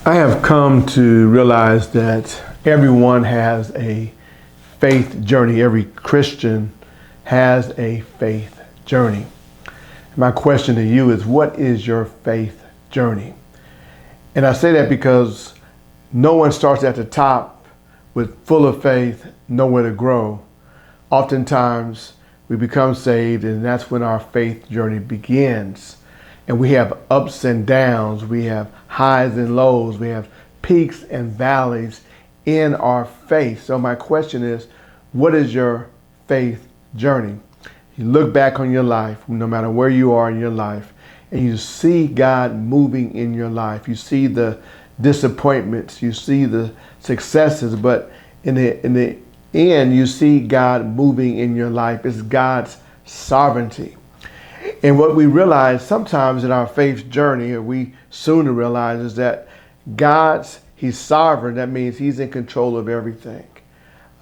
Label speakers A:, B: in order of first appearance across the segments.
A: I have come to realize that everyone has a faith journey. Every Christian has a faith journey. My question to you is, what is your faith journey? And I say that because no one starts at the top with full of faith, nowhere to grow. Oftentimes we become saved, and that's when our faith journey begins. And we have ups and downs, we have highs and lows, we have peaks and valleys in our faith. So my question is, what is your faith journey? You look back on your life, no matter where you are in your life, and you see God moving in your life. You see the disappointments, you see the successes, but in the end, you see God moving in your life. It's God's sovereignty. And what we realize sometimes in our faith journey, or we soon to realize, is that He's sovereign. That means He's in control of everything.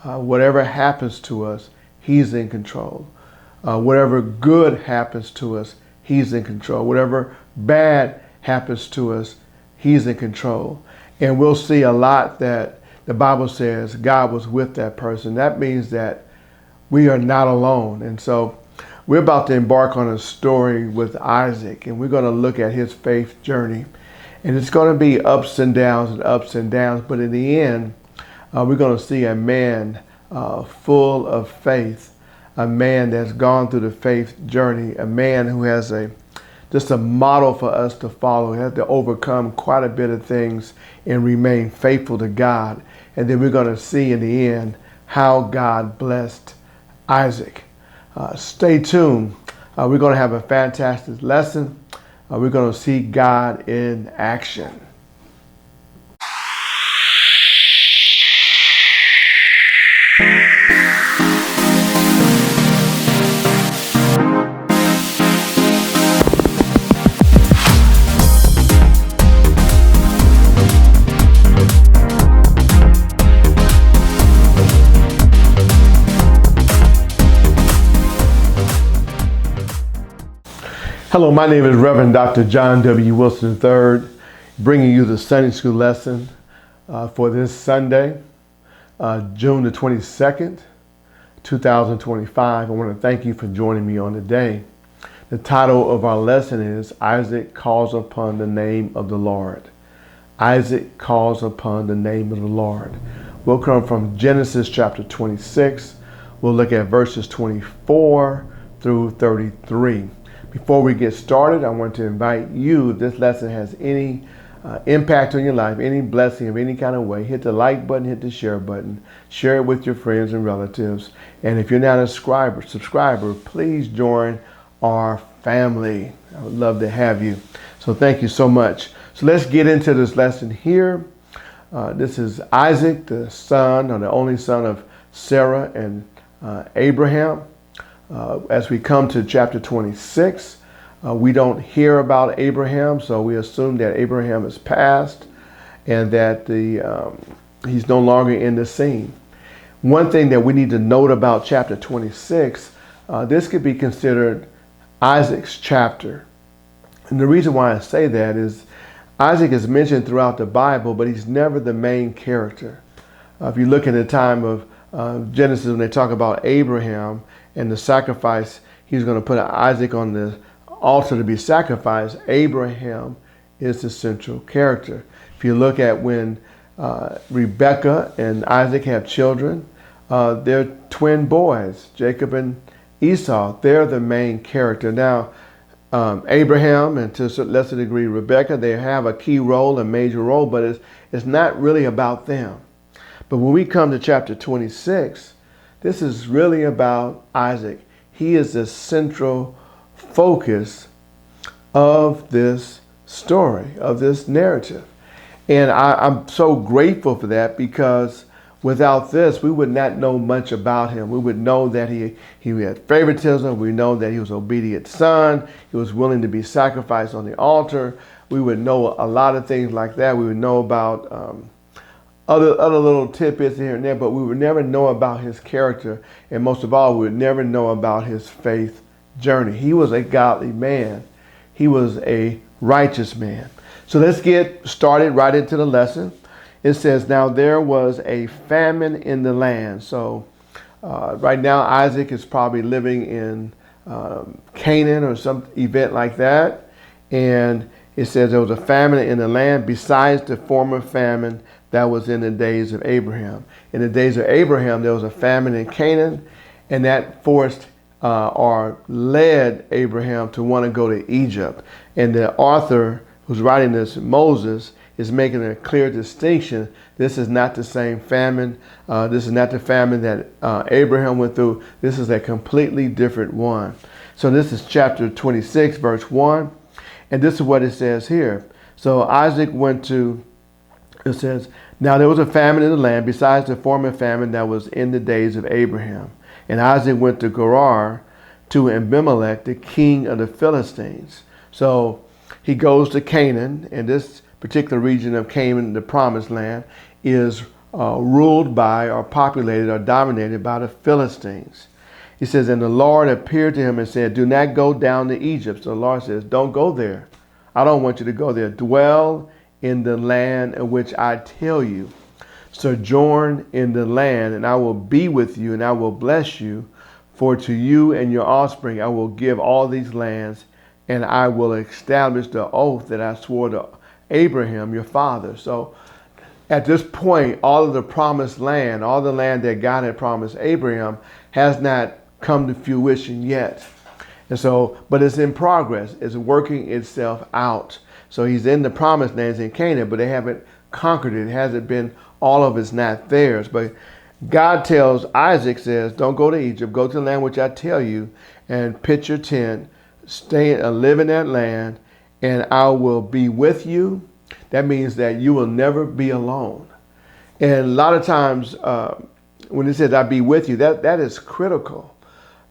A: Whatever happens to us, He's in control. Whatever good happens to us, He's in control. Whatever bad happens to us, He's in control. And we'll see a lot that the Bible says God was with that person. That means that we are not alone. And so we're about to embark on a story with Isaac, and we're going to look at his faith journey. And it's going to be ups and downs, but in the end, we're going to see a man full of faith, a man that's gone through the faith journey, a man who has just a model for us to follow. He has to overcome quite a bit of things and remain faithful to God. And then we're going to see in the end how God blessed Isaac. Stay tuned. We're going to have a fantastic lesson. We're going to see God in action. Hello, my name is Reverend Dr. John W. Wilson III, bringing you the Sunday School lesson for this Sunday, June the 22nd, 2025. I want to thank you for joining me on today. The title of our lesson is Isaac Calls Upon the Name of the Lord. Isaac calls upon the name of the Lord. We'll come from Genesis chapter 26. We'll look at verses 24 through 33. Before we get started, I want to invite you, if this lesson has any impact on your life, any blessing of any kind of way, hit the like button, hit the share button, share it with your friends and relatives. And if you're not a subscriber, please join our family. I would love to have you. So thank you so much. So let's get into this lesson here. This is Isaac, the son, or the only son of Sarah and Abraham. As we come to chapter 26, we don't hear about Abraham, so we assume that Abraham has passed and that he's no longer in the scene. One thing that we need to note about chapter 26, this could be considered Isaac's chapter. And the reason why I say that is Isaac is mentioned throughout the Bible, but he's never the main character. If you look at the time of Genesis, when they talk about Abraham and the sacrifice, he's going to put Isaac on the altar to be sacrificed. Abraham is the central character. If you look at when Rebekah and Isaac have children, they're twin boys, Jacob and Esau. They're the main character. Now, Abraham and to a lesser degree Rebekah, they have a key role, a major role, but it's not really about them. But when we come to chapter 26, this is really about Isaac. He is the central focus of this story, of this narrative. And I'm so grateful for that, because without this, we would not know much about him. We would know that he had favoritism. We know that he was an obedient son. He was willing to be sacrificed on the altar. We would know a lot of things like that. We would know about other little tidbits here and there, but we would never know about his character. And most of all, we would never know about his faith journey. He was a godly man. he was a righteous man. So let's get started right into the lesson. It says, now there was a famine in the land. So right now, Isaac is probably living in Canaan or some event like that. And it says there was a famine in the land besides the former famine that was in the days of Abraham. In the days of Abraham, there was a famine in Canaan, and that forced or led Abraham to want to go to Egypt. And the author who's writing this, Moses, is making a clear distinction. This is not the same famine. This is not the famine that Abraham went through. This is a completely different one. So this is chapter 26, verse 1. And this is what it says here. So Isaac went to, it says, now there was a famine in the land besides the former famine that was in the days of Abraham. And Isaac went to Gerar to Abimelech, the king of the Philistines. So he goes to Canaan, and this particular region of Canaan, the promised land, is ruled by or populated or dominated by the Philistines. He says, and the Lord appeared to him and said, do not go down to Egypt. So the Lord says, don't go there. I don't want you to go there. Dwell in the land in which I tell you. Sojourn in the land, and I will be with you, and I will bless you. For to you and your offspring I will give all these lands, and I will establish the oath that I swore to Abraham, your father. So at this point, all of the promised land, all the land that God had promised Abraham, has not come to fruition yet. And so, but it's in progress. It's working itself out. So he's in the promised lands in Canaan, but they haven't conquered it. It hasn't been, all of it's not theirs. But God tells Isaac, says, don't go to Egypt. Go to the land which I tell you, and pitch your tent, stay and live in that land, and I will be with you. That means that you will never be alone. And a lot of times when it says I be with you, that is critical.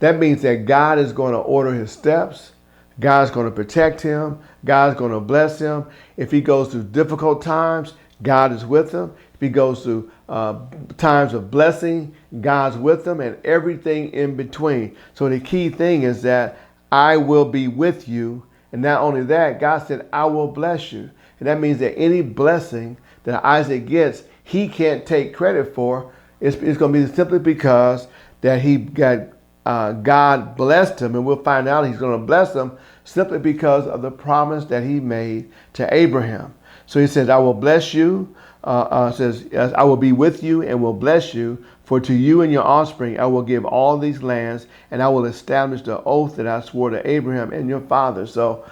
A: That means that God is going to order his steps. God's going to protect him. God's going to bless him. If he goes through difficult times, God is with him. If he goes through times of blessing, God's with him, and everything in between. So the key thing is that I will be with you. And not only that, God said, I will bless you. And that means that any blessing that Isaac gets, he can't take credit for. It's going to be simply because that he got God blessed him, and we'll find out he's going to bless him simply because of the promise that he made to Abraham. So he says, I will bless you, says, I will be with you and will bless you. For to you and your offspring I will give all these lands, and I will establish the oath that I swore to Abraham and your father. So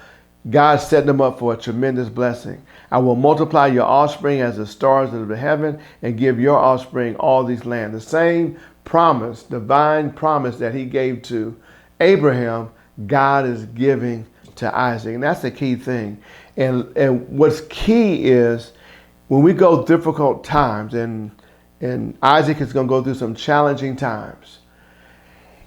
A: God set them up for a tremendous blessing. I will multiply your offspring as the stars of the heaven and give your offspring all these lands. The same promise, divine promise that he gave to Abraham, God is giving to Isaac. And that's the key thing. And what's key is when we go difficult times, and Isaac is going to go through some challenging times,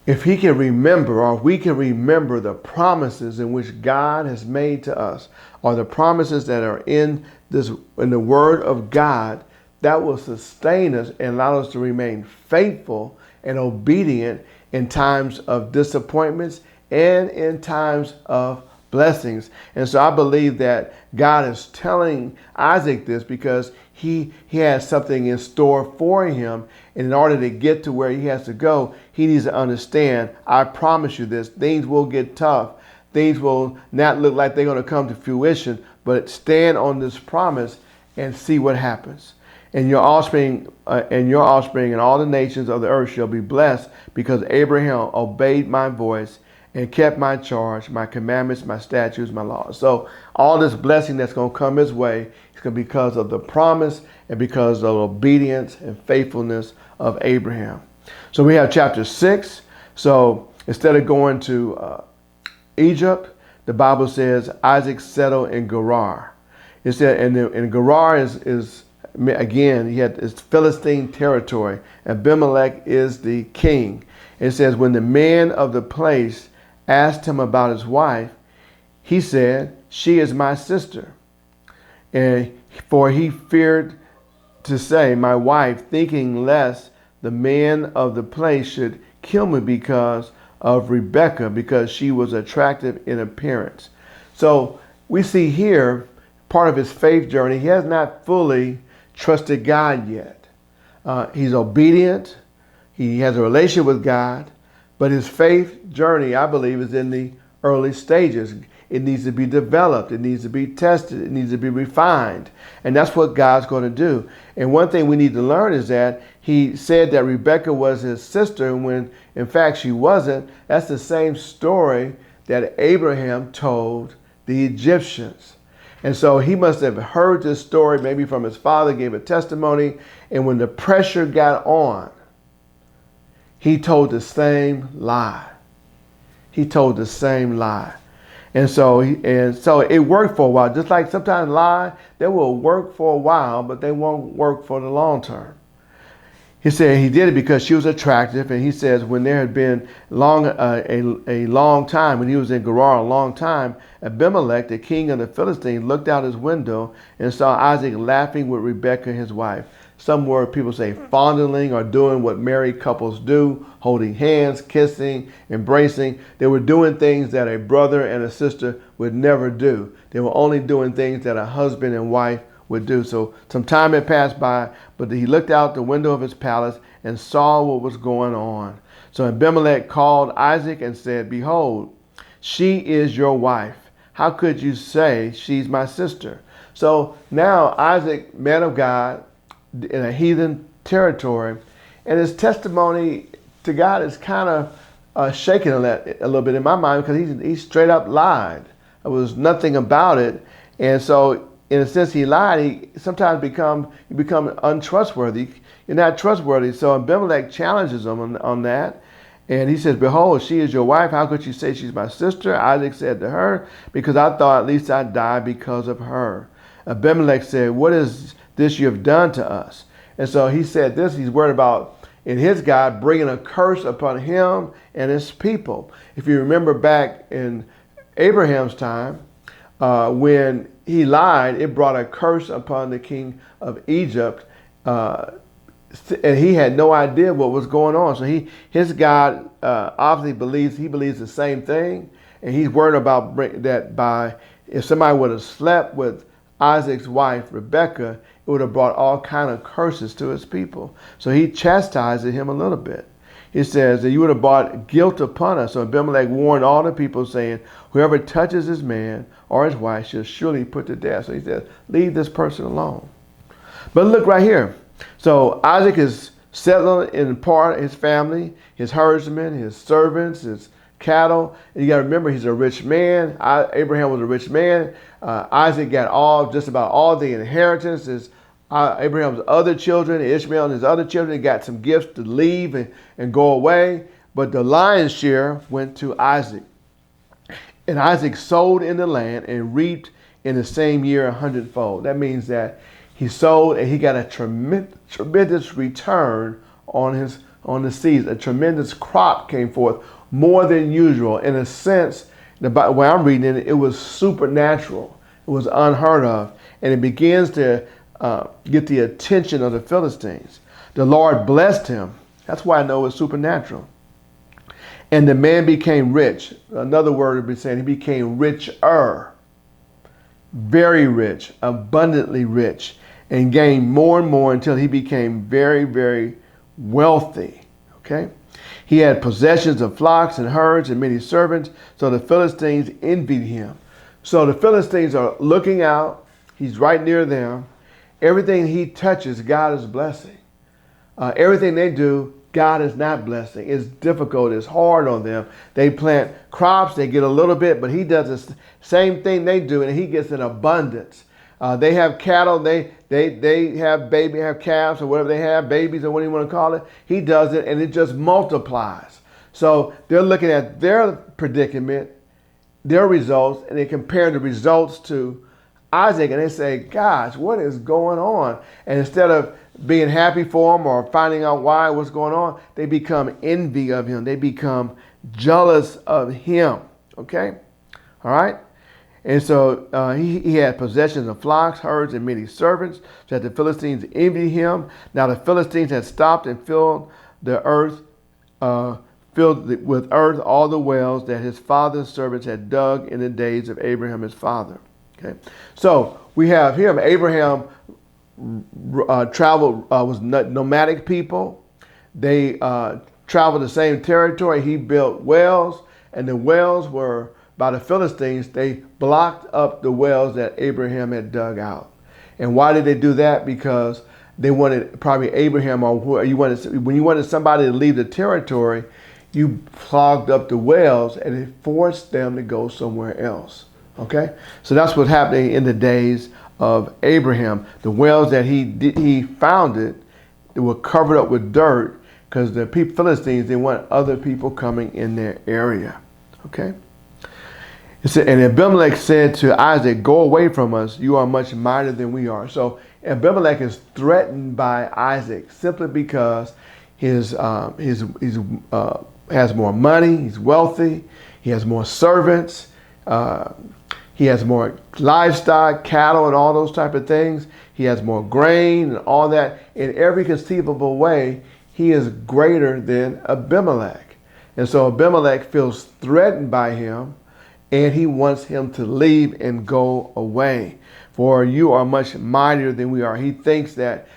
A: if he can remember, or we can remember the promises in which God has made to us, or the promises that are in the word of God, that will sustain us and allow us to remain faithful and obedient in times of disappointments and in times of blessings. And so I believe that God is telling Isaac this because he has something in store for him. And in order to get to where he has to go, he needs to understand, I promise you this, things will get tough. Things will not look like they're going to come to fruition, but stand on this promise and see what happens. And your offspring and all the nations of the earth shall be blessed, because Abraham obeyed my voice and kept my charge, my commandments, my statutes, my laws. So all this blessing that's going to come his way is going to be because of the promise and because of obedience and faithfulness of Abraham. So we have chapter 6. So instead of going to Egypt, the Bible says Isaac settled in Gerar. It said, and Gerar is again, he had this Philistine territory. Abimelech is the king. It says, when the men of the place asked him about his wife, he said, she is my sister. And for he feared to say, my wife, thinking lest the men of the place should kill me because of Rebekah, because she was attractive in appearance. So we see here part of his faith journey. He has not fully trusted God yet. He's obedient. He has a relationship with God, but his faith journey, I believe, is in the early stages. It needs to be developed. It needs to be tested. It needs to be refined. And that's what God's going to do. And one thing we need to learn is that he said that Rebekah was his sister when in fact she wasn't. That's the same story that Abraham told the Egyptians. And so he must have heard this story maybe from his father, gave a testimony. And when the pressure got on, he told the same lie. He told the same lie. And so it worked for a while. Just like sometimes lie, they will work for a while, but they won't work for the long term. He said he did it because she was attractive, and he says when there had been a long time, when he was in Gerar a long time, Abimelech, the king of the Philistines, looked out his window and saw Isaac laughing with Rebekah, his wife. Some word people say fondling or doing what married couples do, holding hands, kissing, embracing. They were doing things that a brother and a sister would never do. They were only doing things that a husband and wife would do. So some time had passed by, but he looked out the window of his palace and saw what was going on. So Abimelech called Isaac and said, "Behold, she is your wife. How could you say she's my sister?" So now Isaac, man of God, in a heathen territory, and his testimony to God is kind of shaken a little bit in my mind because he straight up lied. There was nothing about it, and so in a sense he lied. He sometimes become untrustworthy. You're not trustworthy. So Abimelech challenges him on that, and he says, "Behold, she is your wife. How could you say she's my sister?" Isaac said to her, "Because I thought at least I'd die because of her." Abimelech said, "What is this you have done to us?" And so he said this, he's worried about, in his God, bringing a curse upon him and his people. If you remember back in Abraham's time, when he lied, it brought a curse upon the king of Egypt, and he had no idea what was going on. So his God obviously believes the same thing, and he's worried about that if somebody would have slept with Isaac's wife, Rebekah, it would have brought all kind of curses to his people. So he chastised him a little bit. He says that you would have brought guilt upon us. So Abimelech warned all the people, saying, "Whoever touches his man or his wife shall surely be put to death." So he says, leave this person alone. But look right here. So Isaac is settling in part his family, his herdsmen, his servants, his cattle. And you got to remember, he's a rich man. Abraham was a rich man. Isaac got just about all the inheritances. Abraham's other children, Ishmael and his other children, got some gifts to leave and go away. But the lion's share went to Isaac. And Isaac sowed in the land and reaped in the same year 100-fold. That means that he sowed and he got a tremendous return on the seeds. A tremendous crop came forth, more than usual. In a sense, the way I'm reading it, it was supernatural. It was unheard of. And it begins to get the attention of the Philistines. The Lord blessed him. That's why I know it's supernatural. And the man became rich. Another word would be saying he became richer. Very rich, abundantly rich, and gained more and more until he became very, very wealthy. Okay? He had possessions of flocks and herds and many servants, so the Philistines envied him. So the Philistines are looking out. He's right near them. Everything he touches, God is blessing. Everything they do, God is not blessing. It's difficult. It's hard on them. They plant crops. They get a little bit, but he does the same thing they do, and he gets an abundance. They have cattle. They have calves or whatever they have, babies or what you want to call it. He does it, and it just multiplies. So they're looking at their predicament, their results, and they compare the results to Isaac, and they say, "Gosh, what is going on?" And instead of being happy for him or finding out why what's going on, they become envy of him. They become jealous of him. Okay, all right. And so he had possessions of flocks, herds, and many servants, so that the Philistines envied him. Now the Philistines had stopped and filled the earth filled with earth all the wells that his father's servants had dug in the days of Abraham his father. Okay, so we have here Abraham traveled, was nomadic people. They traveled the same territory. He built wells, and the wells were by the Philistines. They blocked up the wells that Abraham had dug out. And why did they do that? Because they wanted probably Abraham, or when you wanted somebody to leave the territory, you clogged up the wells and it forced them to go somewhere else. Okay, so that's what's happening in the days of Abraham. The wells that he founded, they were covered up with dirt because the Philistines didn't want other people coming in their area. Okay. It said, and Abimelech said to Isaac, "Go away from us. You are much mightier than we are." So Abimelech is threatened by Isaac simply because he's has more money. He's wealthy. He has more servants. He has more livestock, cattle, and all those type of things. He has more grain and all that. In every conceivable way, he is greater than Abimelech. And so Abimelech feels threatened by him, and he wants him to leave and go away. For you are much mightier than we are. He thinks that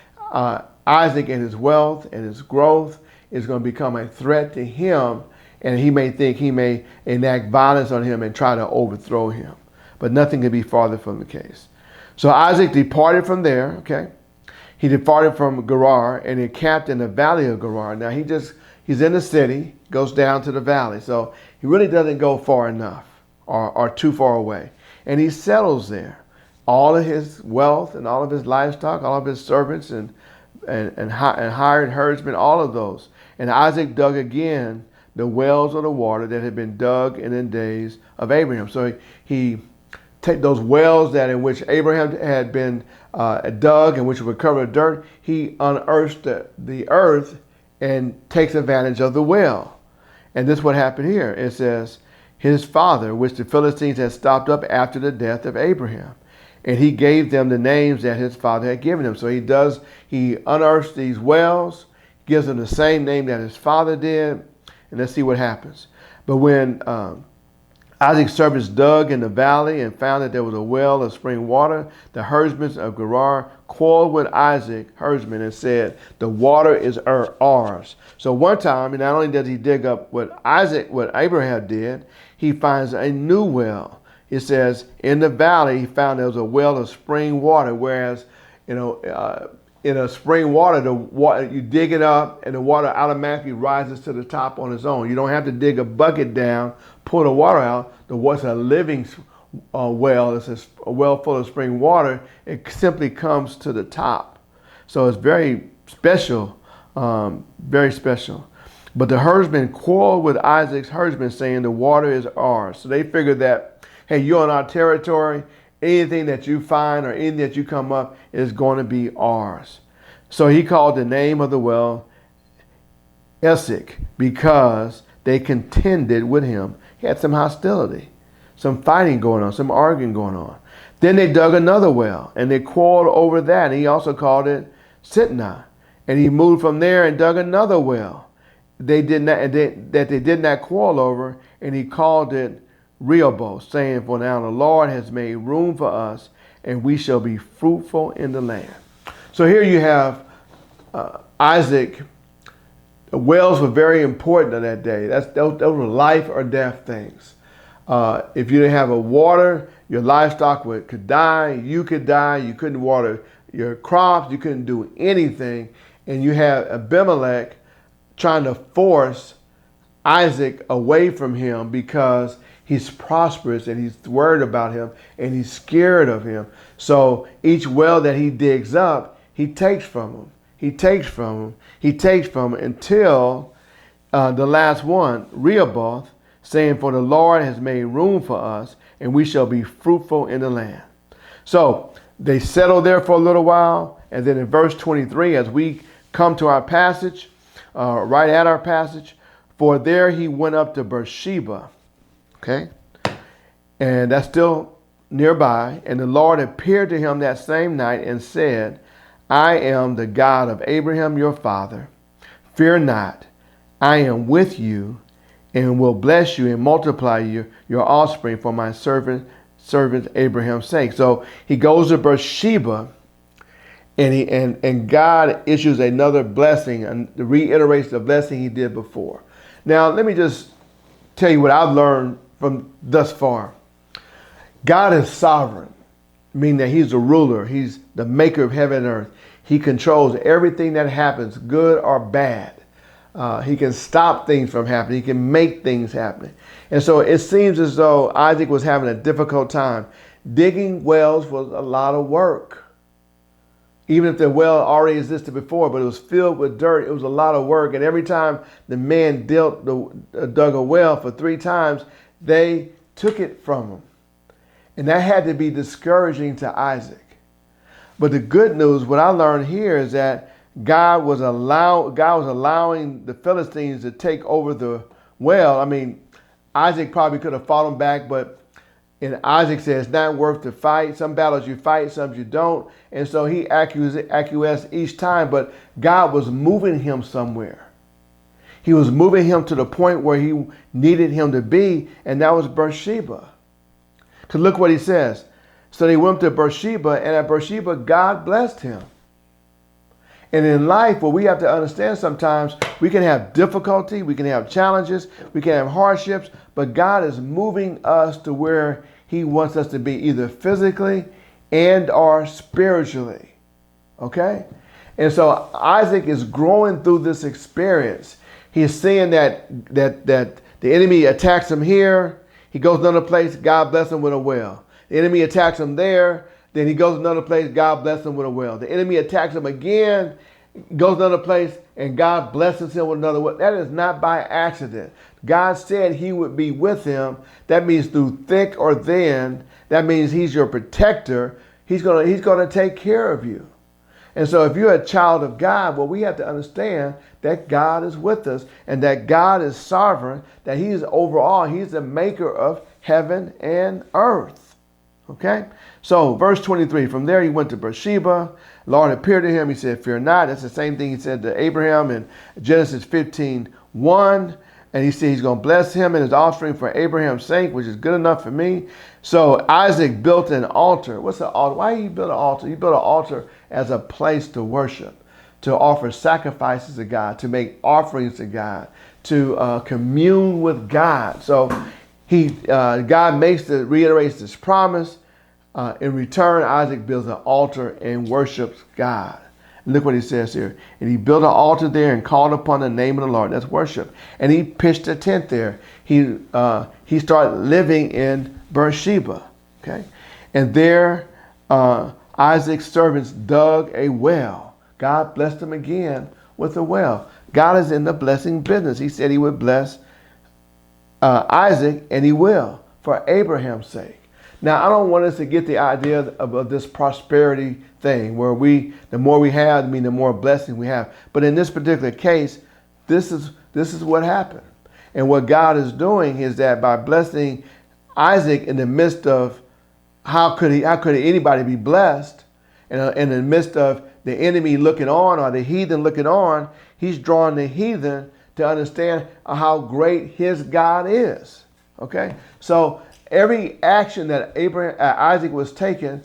A: Isaac and his wealth and his growth is going to become a threat to him, and he may think he may enact violence on him and try to overthrow him. But nothing could be farther from the case. So Isaac departed from there, okay? He departed from Gerar and encamped in the valley of Gerar. Now he's in the city, goes down to the valley. So he really doesn't go far enough or too far away. And he settles there. All of his wealth and all of his livestock, all of his servants and hired herdsmen, all of those. And Isaac dug again the wells of the water that had been dug in the days of Abraham. So he take those wells that in which Abraham had been dug and which were covered with dirt, he unearths the earth and takes advantage of the well. And this is what happened here. It says, his father, which the Philistines had stopped up after the death of Abraham. And he gave them the names that his father had given him. So he unearths these wells, gives them the same name that his father did. And let's see what happens. But when Isaac's servants dug in the valley and found that there was a well of spring water, the herdsmen of Gerar quarreled with Isaac, herdsman, and said, "The water is ours." So one time, not only does he dig up what Abraham did, he finds a new well. It says in the valley he found there was a well of spring water, whereas in a spring water, the water, you dig it up and the water automatically rises to the top on its own. You don't have to dig a bucket down, pull the water out. The water's a living well. It's a well full of spring water. It simply comes to the top. So it's very special, very special. But the herdsmen quarreled with Isaac's herdsmen, saying the water is ours. So they figured that, hey, you're on our territory. Anything that you find or anything that you come up is going to be ours. So he called the name of the well Esek, because they contended with him. He had some hostility, some fighting going on, some arguing going on. Then they dug another well and they quarreled over that. And he also called it Sitnah. And he moved from there and dug another well they did not quarrel over, and he called it Rehoboth, saying, "For now the Lord has made room for us, and we shall be fruitful in the land." So here you have Isaac. The wells were very important on that day. Those were life or death things. If you didn't have a water, your livestock could die. You could die. You couldn't water your crops. You couldn't do anything. And you have Abimelech trying to force Isaac away from him because he's prosperous and he's worried about him and he's scared of him. So each well that he digs up, he takes from him. He takes from him. He takes from him until the last one, Rehoboth, saying, "For the Lord has made room for us, and we shall be fruitful in the land." So they settled there for a little while. And then in verse 23, as we come to our passage, right at our passage, "For there he went up to Beersheba." Okay. And that's still nearby. "And the Lord appeared to him that same night and said, I am the God of Abraham your father. Fear not, I am with you, and will bless you and multiply your offspring for my servant Abraham's sake. So he goes to Beersheba, and God issues another blessing and reiterates the blessing he did before. Now, let me just tell you what I've learned from thus far. God is sovereign, meaning that he's the ruler. He's the maker of heaven and earth. He controls everything that happens, good or bad. He can stop things from happening. He can make things happen. And so it seems as though Isaac was having a difficult time. Digging wells was a lot of work. Even if the well already existed before, but it was filled with dirt, it was a lot of work. And every time the man dug a well for 3 times, they took it from him. And that had to be discouraging to Isaac. But the good news, what I learned here, is that God was allowing the Philistines to take over the well. I mean, Isaac probably could have fought them back, but Isaac says it's not worth the fight. Some battles you fight, some you don't. And so he acquiesced each time, but God was moving him somewhere. He was moving him to the point where he needed him to be, and that was Beersheba. Because look what he says. So they went to Beersheba, and at Beersheba, God blessed him. And in life, what we have to understand sometimes, we can have difficulty, we can have challenges, we can have hardships, but God is moving us to where he wants us to be, either physically and or spiritually. Okay? And so Isaac is growing through this experience. He's seeing that the enemy attacks him here. He goes to another place, God bless him with a well. The enemy attacks him there. Then he goes to another place, God bless him with a well. The enemy attacks him again, goes to another place, and God blesses him with another well. That is not by accident. God said he would be with him. That means through thick or thin. That means he's your protector. He's gonna take care of you. And so if you're a child of God, well, we have to understand that God is with us and that God is sovereign, that he is overall, he's the maker of heaven and earth. Okay? So verse 23, from there he went to Beersheba. Lord appeared to him. He said, fear not. That's the same thing he said to Abraham in Genesis 15:1. And he said he's going to bless him and his offspring for Abraham's sake, which is good enough for me. So Isaac built an altar. What's an altar? Why he built an altar? He built an altar as a place to worship, to offer sacrifices to God, to make offerings to God, to commune with God. So God reiterates this promise. In return, Isaac builds an altar and worships God. And look what he says here. And he built an altar there and called upon the name of the Lord. That's worship. And he pitched a tent there. He started living in Beersheba. Okay, and there Isaac's servants dug a well. God blessed him again with a well. God is in the blessing business. He said he would bless Isaac, and he will, for Abraham's sake. Now, I don't want us to get the idea of this prosperity thing where the more we have, I mean, the more blessing we have. But in this particular case, this is what happened. And what God is doing is that by blessing Isaac in the midst of how could anybody be blessed, and in the midst of the enemy looking on or the heathen looking on, he's drawing the heathen to understand how great his God is. Okay, so every action that Isaac was taking,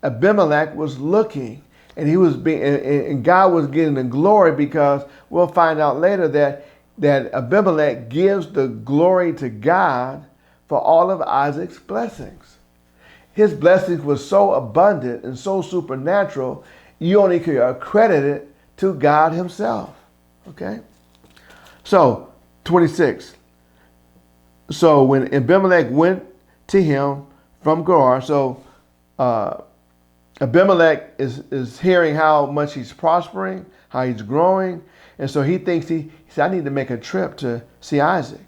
A: Abimelech was looking, and and God was getting the glory, because we'll find out later that Abimelech gives the glory to God for all of Isaac's blessings. His blessings were so abundant and so supernatural, you only could accredit it to God himself. Okay, so 26. So when Abimelech went to him from Gerar, so Abimelech is hearing how much he's prospering, how he's growing, and so he thinks he said, I need to make a trip to see Isaac.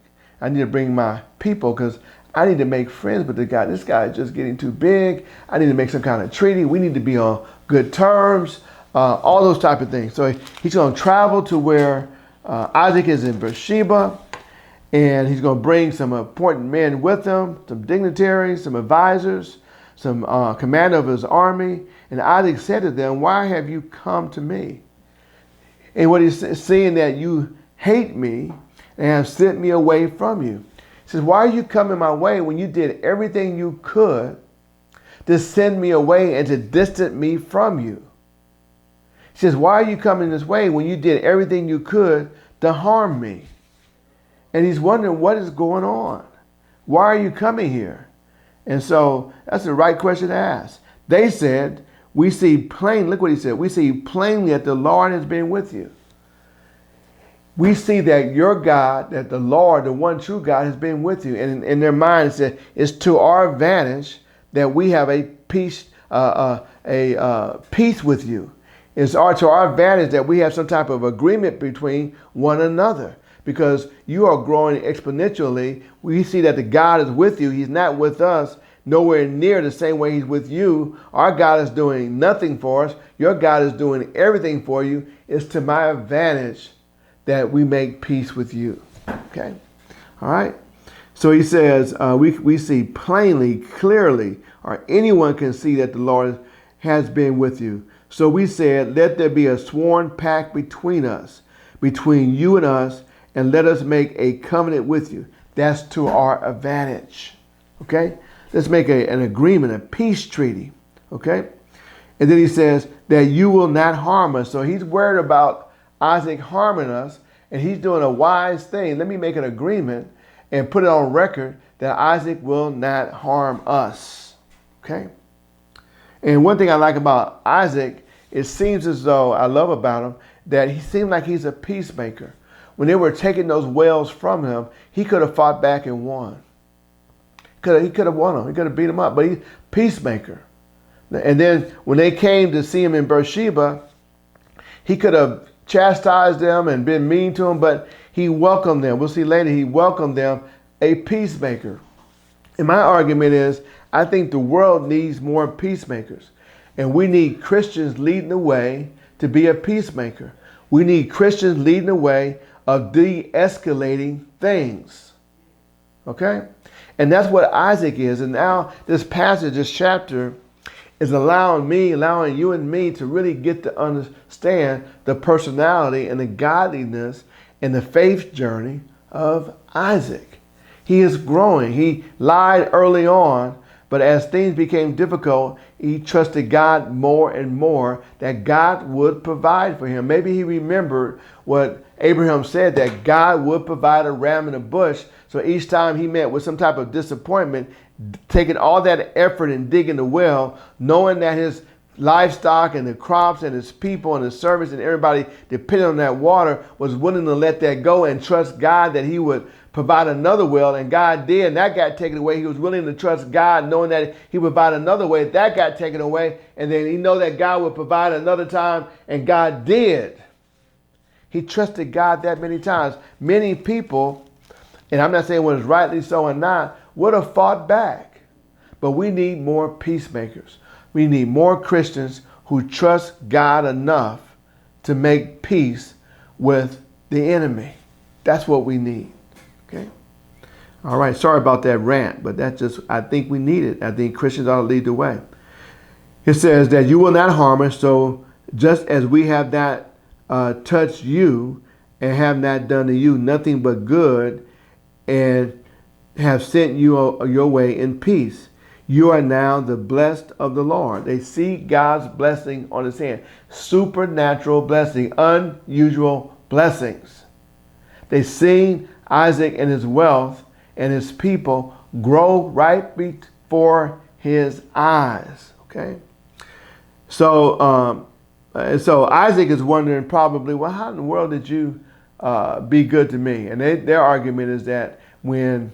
A: I need to bring my people, because I need to make friends with the guy. This guy is just getting too big. I need to make some kind of treaty. We need to be on good terms, all those type of things. So he's going to travel to where Isaac is in Beersheba. And he's going to bring some important men with him, some dignitaries, some advisors, some commander of his army. And Isaac said to them, why have you come to me? And what he's seeing that you hate me, and have sent me away from you. He says, why are you coming my way when you did everything you could to send me away and to distance me from you? He says, why are you coming this way when you did everything you could to harm me? And he's wondering what is going on. Why are you coming here? And so that's the right question to ask. They said, we see plain, look what he said, we see plainly that the Lord has been with you. We see that your God, that the Lord, the one true God, has been with you. And in their mind, it said, it's to our advantage that we have a peace, peace with you. It's to our advantage that we have some type of agreement between one another, because you are growing exponentially. We see that the God is with you. He's not with us nowhere near the same way he's with you. Our God is doing nothing for us. Your God is doing everything for you. It's to my advantage that we make peace with you. Okay. All right. So he says, we see plainly, clearly, or anyone can see that the Lord has been with you. So we said, let there be a sworn pact between us, between you and us, and let us make a covenant with you. That's to our advantage. Okay? Let's make an agreement, a peace treaty. Okay? And then he says that you will not harm us. So he's worried about Isaac harming us, and he's doing a wise thing. Let me make an agreement and put it on record that Isaac will not harm us. Okay? And one thing I like about Isaac, it seems as though, I love about him, that he seemed like he's a peacemaker. When they were taking those wells from him, he could have fought back and won. He could have won them. He could have beat them up, but he's peacemaker. And then when they came to see him in Beersheba, he could have chastised them and been mean to them, but he welcomed them. We'll see later, he welcomed them, a peacemaker. And my argument is, I think the world needs more peacemakers. And we need Christians leading the way to be a peacemaker. We need Christians leading the way of de-escalating things. Okay? And that's what Isaac is. And now this passage, this chapter, is allowing you and me to really get to understand the personality and the godliness and the faith journey of Isaac. He is growing. He lied early on, but as things became difficult, he trusted God more and more that God would provide for him. Maybe he remembered what Abraham said, that God would provide a ram in a bush. So each time he met with some type of disappointment, taking all that effort and digging the well, knowing that his livestock and the crops and his people and his servants and everybody depending on that water was willing to let that go and trust God that he would provide another well, and God did, and that got taken away. He was willing to trust God, knowing that he would provide another way. That got taken away, and then he know that God would provide another time, and God did. He trusted God that many times. Many people, and I'm not saying whether it's rightly so or not, would have fought back. But we need more peacemakers. We need more Christians who trust God enough to make peace with the enemy. That's what we need. Okay. All right. Sorry about that rant, but that's just, I think we need it. I think Christians ought to lead the way. It says that you will not harm us. So just as we have not touched you and have not done to you nothing but good and have sent you your way in peace, you are now the blessed of the Lord. They see God's blessing on his hand. Supernatural blessing, unusual blessings. They see Isaac and his wealth and his people grow right before his eyes. Okay. So Isaac is wondering probably, well, how in the world did you be good to me? And their argument is that when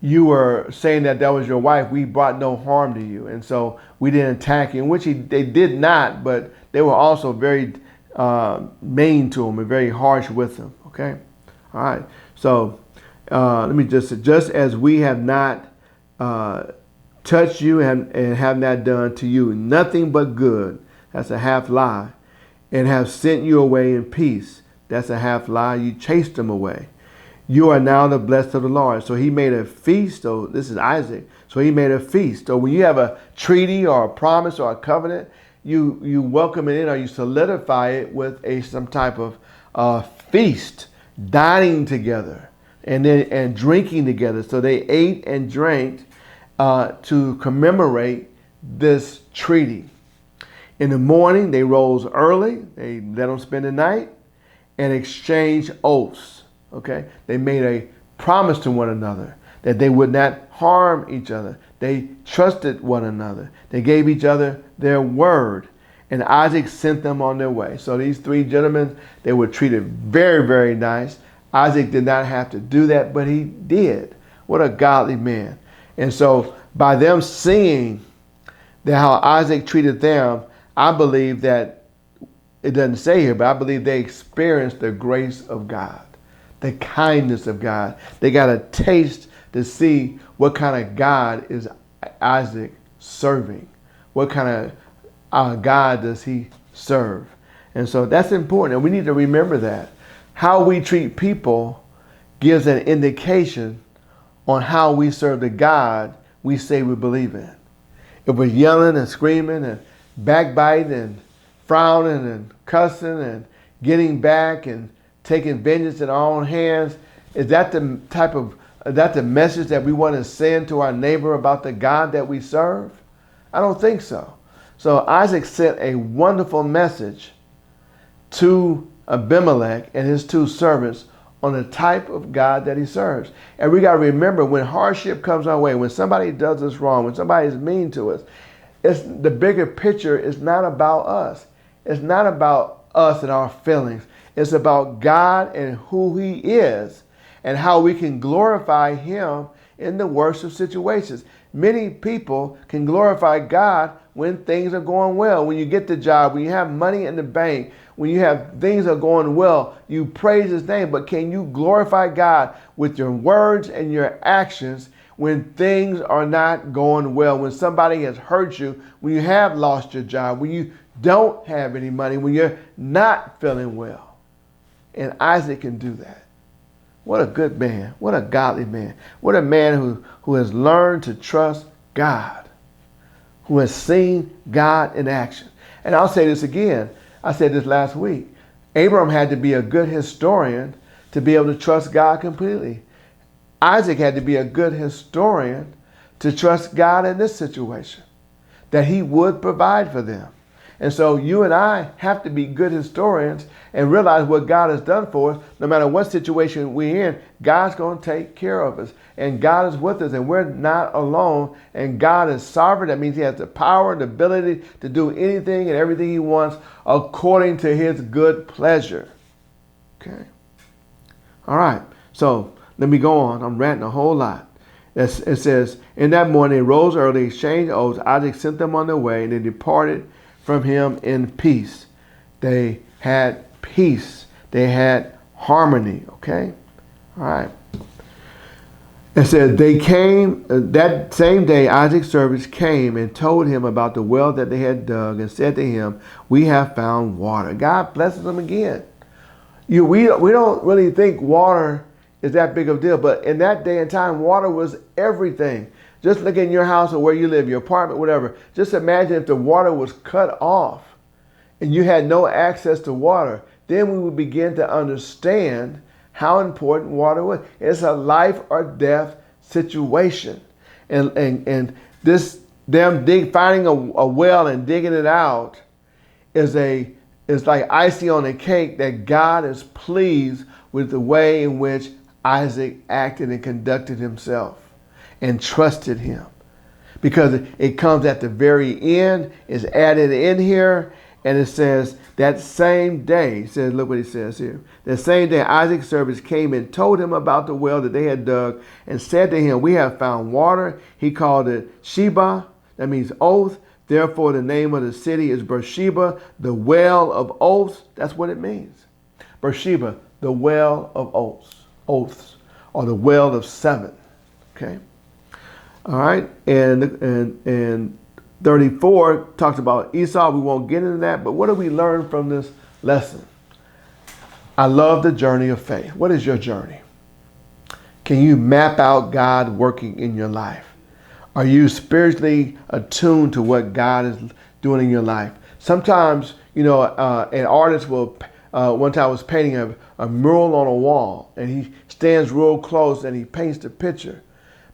A: you were saying that was your wife, we brought no harm to you. And so we didn't attack you, in which they did not, but they were also very mean to him and very harsh with him. Okay. All right. So let me just as we have not touched you and have not done to you nothing but good, that's a half lie, and have sent you away in peace, that's a half lie, you chased them away. You are now the blessed of the Lord. So he made a feast. So this is Isaac. So he made a feast. So when you have a treaty or a promise or a covenant, you welcome it in, or you solidify it with some type of feast, dining together. and drinking together. So they ate and drank to commemorate this treaty. In the morning, they rose early. They let them spend the night and exchanged oaths. Okay, they made a promise to one another that they would not harm each other. They trusted one another. They gave each other their word. And Isaac sent them on their way. So these three gentlemen, they were treated very, very nice. Isaac did not have to do that, but he did. What a godly man. And so by them seeing that how Isaac treated them, I believe that, it doesn't say here, but I believe they experienced the grace of God, the kindness of God. They got a taste to see what kind of God is Isaac serving. What kind of God does he serve? And so that's important. And we need to remember that. How we treat people gives an indication on how we serve the God we say we believe in. If we're yelling and screaming and backbiting and frowning and cussing and getting back and taking vengeance in our own hands, is that the message that we want to send to our neighbor about the God that we serve? I don't think so. So Isaac sent a wonderful message to Abimelech and his two servants on the type of God that he serves. And we got to remember, when hardship comes our way, when somebody does us wrong, when somebody is mean to us, it's the bigger picture is not about us. It's not about us and our feelings. It's about God and who he is and how we can glorify him in the worst of situations. Many people can glorify God when things are going well. When you get the job, when you have money in the bank, when you have things are going well, you praise his name. But can you glorify God with your words and your actions when things are not going well? When somebody has hurt you, when you have lost your job, when you don't have any money, when you're not feeling well. And Isaac can do that. What a good man. What a godly man. What a man who has learned to trust God, who has seen God in action. And I'll say this again. I said this last week. Abraham had to be a good historian to be able to trust God completely. Isaac had to be a good historian to trust God in this situation, that he would provide for them. And so you and I have to be good historians and realize what God has done for us. No matter what situation we're in, God's going to take care of us. And God is with us, and we're not alone. And God is sovereign. That means he has the power and the ability to do anything and everything he wants according to his good pleasure. Okay. All right. So let me go on. I'm ranting a whole lot. It says, in that morning, they rose early, exchanged oaths. Isaac sent them on their way, and they departed from him in peace. They had peace. They had harmony. Okay? All right. It says, they came, that same day, Isaac's servants came and told him about the well that they had dug and said to him, we have found water. God blesses them again. We don't really think water is that big of a deal, but in that day and time, water was everything. Just look in your house or where you live, your apartment, whatever. Just imagine if the water was cut off and you had no access to water. Then we would begin to understand how important water was. It's a life or death situation. And this finding a well and digging it out is like icing on a cake, that God is pleased with the way in which Isaac acted and conducted himself and trusted him, because it comes at the very end, is added in here, and it says that same day, it says, look what he says here, that same day Isaac's servants came and told him about the well that they had dug and said to him, we have found water. He called it Sheba, that means oath. Therefore the name of the city is Beersheba, the well of oaths. That's what it means. Beersheba, the well of oaths, or the well of seven. Okay. All right, and 34 talks about Esau. We won't get into that, but what do we learn from this lesson? I love the journey of faith. What is your journey? Can you map out God working in your life? Are you spiritually attuned to what God is doing in your life? Sometimes, an artist will, one time I was painting a mural on a wall, and he stands real close and he paints the picture.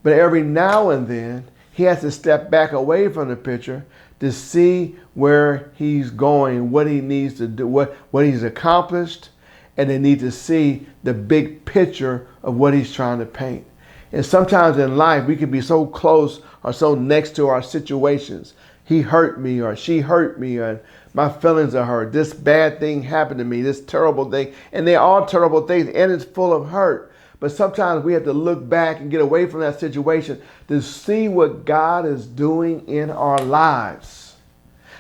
A: But every now and then, he has to step back away from the picture to see where he's going, what he needs to do, what he's accomplished, and they need to see the big picture of what he's trying to paint. And sometimes in life, we can be so close or so next to our situations. He hurt me or she hurt me or my feelings are hurt. This bad thing happened to me, this terrible thing. And they're all terrible things and it's full of hurt. But sometimes we have to look back and get away from that situation to see what God is doing in our lives,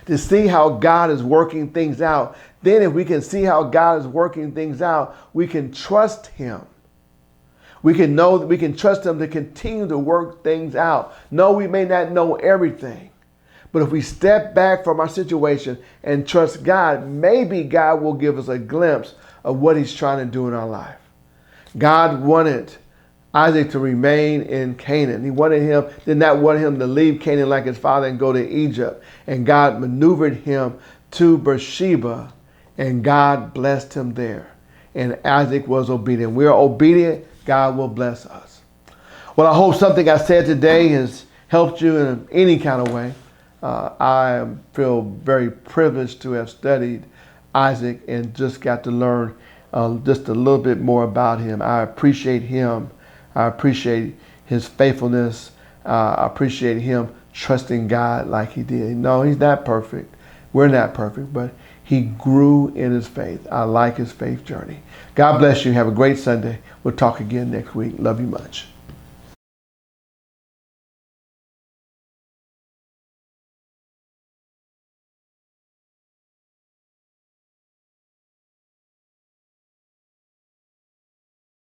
A: to see how God is working things out. Then if we can see how God is working things out, we can trust him. We can know that we can trust him to continue to work things out. No, we may not know everything, but if we step back from our situation and trust God, maybe God will give us a glimpse of what he's trying to do in our life. God wanted Isaac to remain in Canaan. He did not want him to leave Canaan like his father and go to Egypt. And God maneuvered him to Beersheba, and God blessed him there. And Isaac was obedient. We are obedient, God will bless us. Well, I hope something I said today has helped you in any kind of way. I feel very privileged to have studied Isaac and just got to learn just a little bit more about him. I appreciate him. I appreciate his faithfulness. I appreciate him trusting God like he did. No, he's not perfect. We're not perfect, but he grew in his faith. I like his faith journey. God bless you. Have a great Sunday. We'll talk again next week. Love you much.